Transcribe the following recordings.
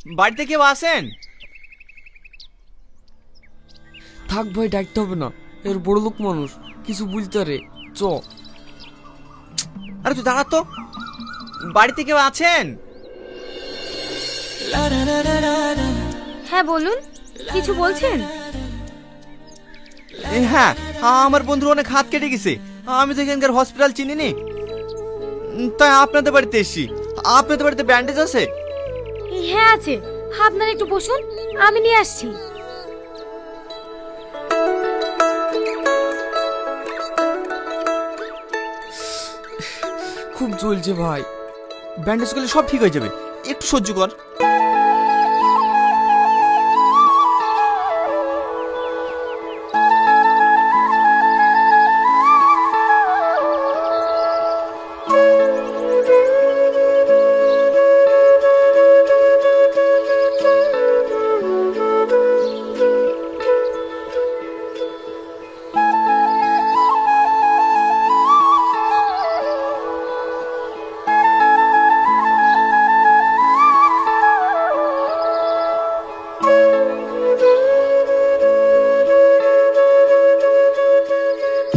বাড়িতে কেউ আছেন? থাক ভাই, ডাকতে হবে না, এর বড় লোক মানুষ, কিছু বুঝতে রে। চ। আরে তুই দাঁড়া তো, বাড়িতে কেউ আছেন? হ্যাঁ বলুন, কিছু বলছেন? হ্যাঁ, আমার বন্ধুর অনেক হাত কেটে গেছে, আমি তো এখানকার হসপিটাল চিনি নি, তাই আপনাদের বাড়িতে এসেছি। আপনাদের বাড়িতে ব্যান্ডেজ আছে? হ্যাঁ আছে, আপনারা একটু বসুন, আমি নিয়ে আসছি। খুব জ্বলছে ভাই। ব্যান্ডেজ করলে সব ঠিক হয়ে যাবে, একটু সহ্য কর।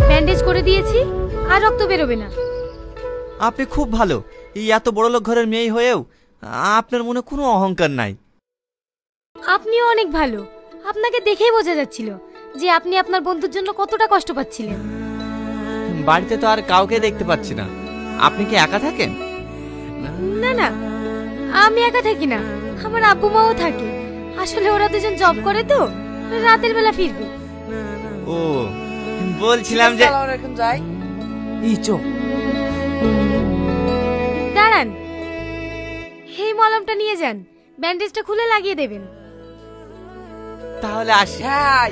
ব্যান্ডেজ করে দিয়েছি, আর রক্ত বেরোবে না। আপনি খুব ভালো, এই এত বড় লোক ঘরের মেয়ে হয়েও আপনার মনে কোনো অহংকার নাই। আপনিও অনেক ভালো, আপনাকে দেখেই বোঝা যাচ্ছিল যে আপনি আপনার বন্ধুর জন্য কতটা কষ্ট পাচ্ছিলেন। বাড়িতে তো আর কাউকে দেখতে পাচ্ছি না, আপনি কি একা থাকেন? না না, আমি একা থাকি না, আমার আব্বু মাও থাকে। আসলে ওরা দুজন জব করে তো, রাতের বেলা ফিরবে। ও, বলছিলাম যে এখন যাই। এই চ। দাঁড়ান, এই মলমটা নিয়ে যান, ব্যান্ডেজটা খুলে লাগিয়ে দেবেন। তাহলে আসি। হ্যাঁ।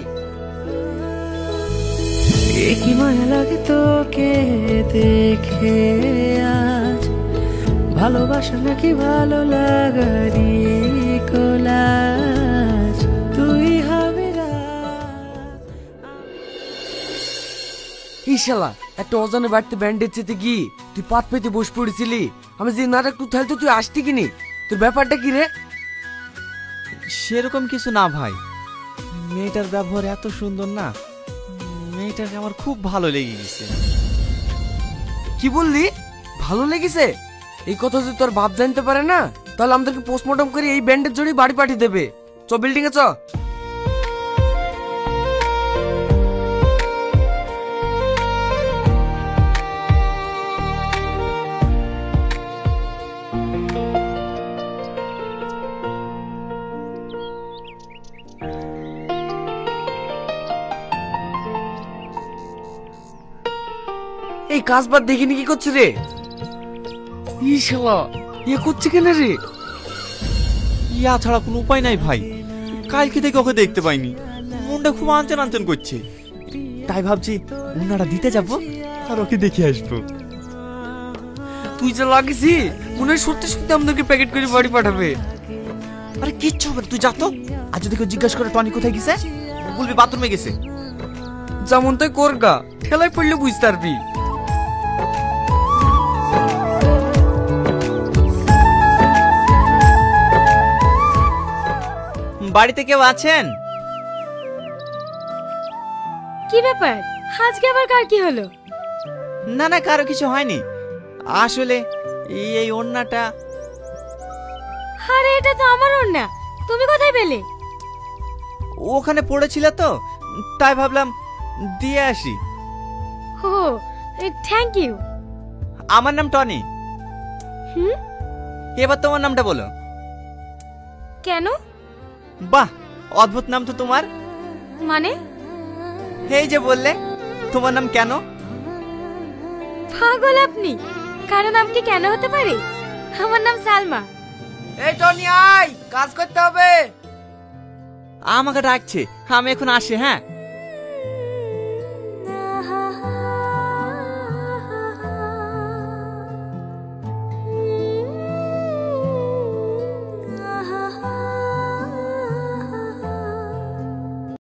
কি মায়া লাগে তোকে দেখে আজ, ভালোবাসা নাকি ভালো লাগারি কোলাজ, তুই হবে শালা একটা অজানে বাড়িতে ব্যান্ডেজ চেতে গিয়ে তুই পাত পেতে বস পড়েছিলি। আমি যে না একটু থাকতে তুই আসতি কিনি, তোর ব্যাপারটা কি রে? সেরকম কিছু না ভাই, মেয়েটার ব্যবহার এত সুন্দর না, মেয়েটাকে আমার খুব ভালো লেগে গেছে। কি বললি? ভালো লেগেছে? এই কথা যদি তোর বাপ জানতে পারে না, তাহলে আমাদেরকে পোস্টমর্টম করে এই ব্যান্ডেজ জড়িয়ে বাড়ি পাঠিয়ে দেবে। চ বিল্ডিং এ চ। এই কাজ বাদ দেখিনি কি করছে রে? ই শালা এ করছে কেন রে? ইয়া ছাড়া কোনো উপায় নাই ভাই, কালকে থেকে ওকে দেখতে পাইনি, মনটা খুব আনচান আনচান করছে, তাই ভাবছি ওনারা দিতে যাবো আর ওকে দেখে আসবো। তুই যা লাগিসি মনে হয় সত্যি সত্যি আমাদেরকে প্যাকেট করে বাড়ি পাঠাবে। আরে কিচ্ছু হবে না, তুই যা তো। আর যদি কেউ জিজ্ঞাসা করে টনি কোথায় গেছে, বলবি বাথরুমে গেছে। যেমন তাই করগা, ঠেলায় পড়লে বুঝতে পারবি। বাড়িতে কেউ আছেন? কি ব্যাপার, আজকে আবার কার কি হলো? না না, কারো কিছু হয়নি, আসলে এই ওড়নাটা। আরে এটা তো আমার ওড়না, তুমি কোথায় পেলে? ওখানে পড়েছিল তো, তাই ভাবলাম দিয়ে আসি। ও থ্যাংক ইউ। আমার নাম টনি। হুম, এবার তোমার নামটা বলো। কেন? বাহ, অদ্ভুত নাম তো তোমার। মানে? এই যে বললে তোমার নাম কেন। পাগল আপনি, কারো নাম কি কেন হতে পারে? আমার নাম সালমা। এই টনি আয়, কাজ করতে হবে। আমাকে ডাকছে, আমি এখন আসি। হ্যাঁ।